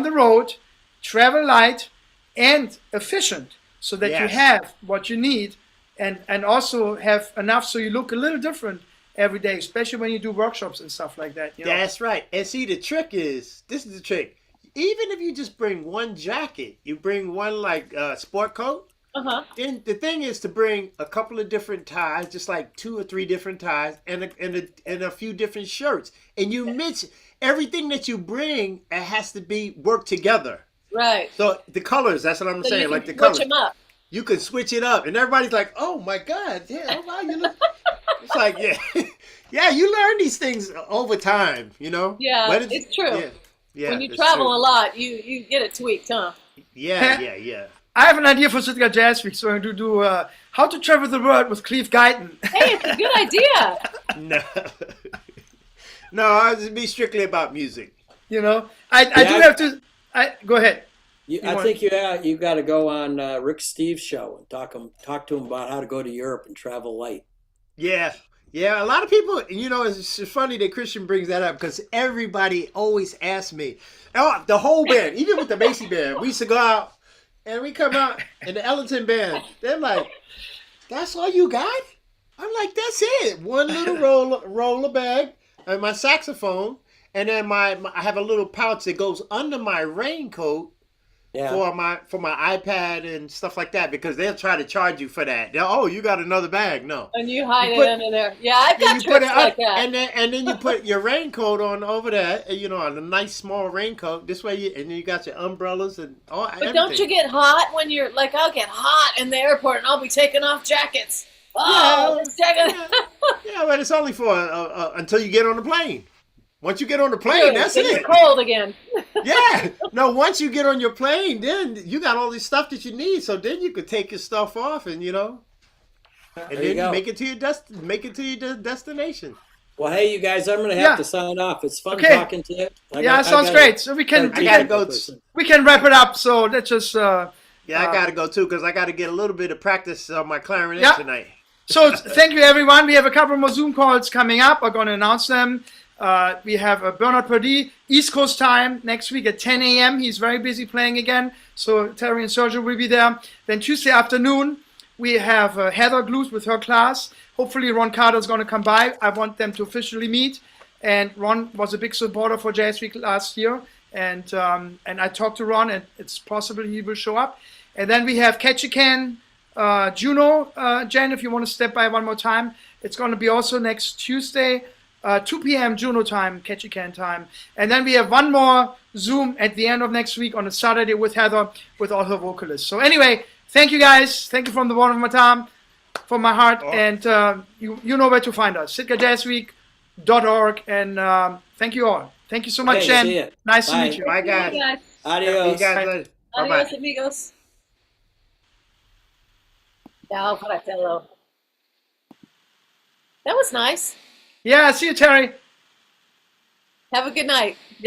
the road, travel light and efficient, so that you have what you need, and also have enough so you look a little different every day, especially when you do workshops and stuff like that. That's right. And see, this is the trick. Even if you just bring one jacket, you bring one sport coat. Then the thing is to bring a couple of different ties, just like 2 or 3 different ties, and a few different shirts. And you mix everything that you bring. It has to be worked together. Right. So the colors. That's what I'm saying. You like can the colors. switch them up. You can switch it up, and everybody's like, "Oh my God, yeah, oh wow, you look." It's like, yeah, you learn these things over time, Yeah, it's true. Yeah, when you travel a lot, you get it tweaked, huh? Yeah. I have an idea for Sitka Jazz Week, so I'm going to do how to travel the world with Cleave Guytton. Hey, it's a good idea. No, I'll just be strictly about music. I do have to. Go ahead. I think you got to go on Rick Steves' show and talk to him about how to go to Europe and travel light. Yeah. A lot of people, it's funny that Christian brings that up because everybody always asks me, the whole band, even with the Macy band, we used to go out and we come out and the Ellington band, they're like, "That's all you got?" I'm like, "That's it. One little roller bag and my saxophone, and then I have a little pouch that goes under my raincoat." For my iPad and stuff like that, because they'll try to charge you for that. You got another bag? No. And you hide it under there. Yeah, I've got trips like that. And then you put your raincoat on over that, on a nice small raincoat. This way, and then you got your umbrellas and all. But don't you get hot when you're like, I'll get hot in the airport and I'll be taking off jackets. This jacket. Yeah, but it's only for until you get on the plane. Once you get on the plane, that's it. It's cold again. Yeah. No, once you get on your plane, then you got all this stuff that you need. So then you could take your stuff off and and then you make it to your destination. Well, hey, you guys, I'm going to have to sign off. It's fun talking to you. Sounds great. So we can wrap it up. So let's just. I gotta go too because I got to get a little bit of practice on my clarinet tonight. So thank you, everyone. We have a couple more Zoom calls coming up. We're going to announce them. We have Bernard Purdy, East Coast time, next week at 10 a.m. He's very busy playing again, so Teri and Sergio will be there. Then Tuesday afternoon, we have Heather Glues with her class. Hopefully Ron Carter's going to come by. I want them to officially meet. And Ron was a big supporter for Jazz Week last year. And I talked to Ron, and it's possible he will show up. And then we have Ketchikan, Juneau, Jen, if you want to step by one more time. It's going to be also next Tuesday, 2 p.m. Juneau time, Ketchikan time. And then we have one more Zoom at the end of next week on a Saturday with Heather, with all her vocalists. So anyway, thank you guys. Thank you from the bottom of my heart. And you know where to find us, sitkajazzweek.org. And thank you all. Thank you so much, Jen. Nice to meet you. Bye, guys. Adios. Adios, amigos. Ciao, fratello. That was nice. Yeah, see you, Teri. Have a good night.